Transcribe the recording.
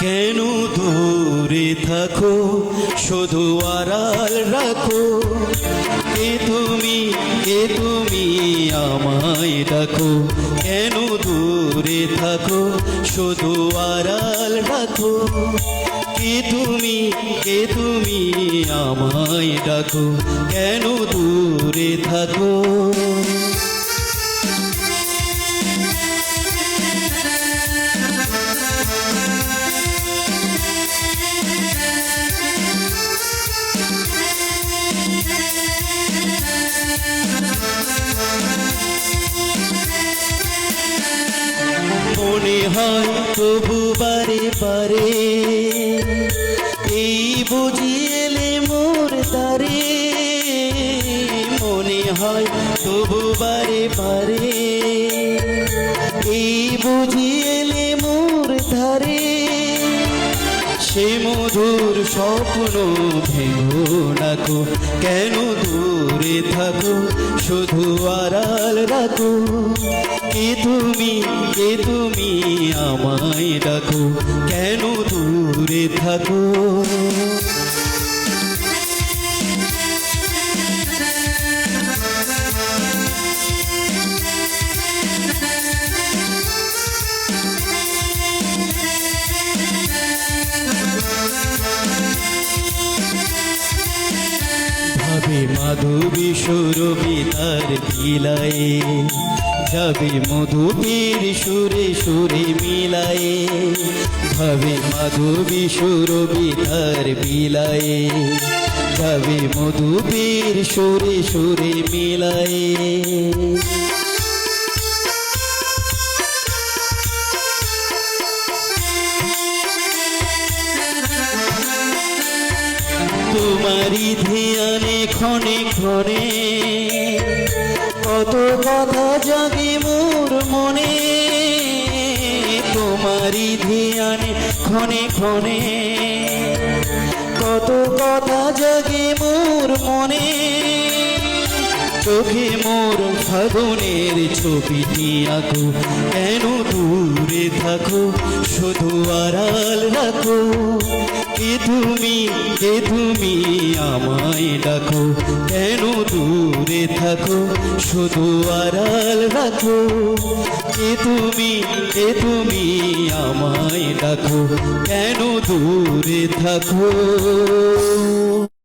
কেন দূরে থাকো শুধু আড়াল রাখো, কে তুমি আমায় ডাকো। কেন দূরে থাকো শুধু আড়াল রাখো, কে তুমি আমায় ডাকো। কেন দূরে থাকো। মনে হয় তবু বারে বারে এই বুঝিয়েলে মোর দ্বারে। মনে হয় তবু বারে বারে এই বুঝিয়েলে মোর ধারে। সে মধুর স্বপ্ন ভেঙো নাকো, কেন দূরে থাকো শুধু আড়াল রাখো। কে তুমি আমায় ডাকো, কেন দূরে থাকো। ভাবে মাধবী সুরভি তার বিলায়ে, যাবে মধুপীর সুরে সুরে মিলায়ে। ভাবে মাধবী সুরভি তার বিলায়ে, যাবে মধুপীর সুরে সুরে মিলায়ে। তোমারি ধ্যানে ক্ষণে ক্ষণে কত কথা জাগে মোর মনে। তোমারি ধ্যানে ক্ষণে ক্ষণে কত কথা জাগে মোর মনে। চোখে মোর ফাগুনের ছবিটি আঁকো, কেন দূরে থাকো শুধু আড়াল রাখো। কে তুমি আমায় ডাকো, কেন দূরে থাকো শুধু আড়াল রাখো। কে তুমি আমায় ডাকো, কেন দূরে থাকো।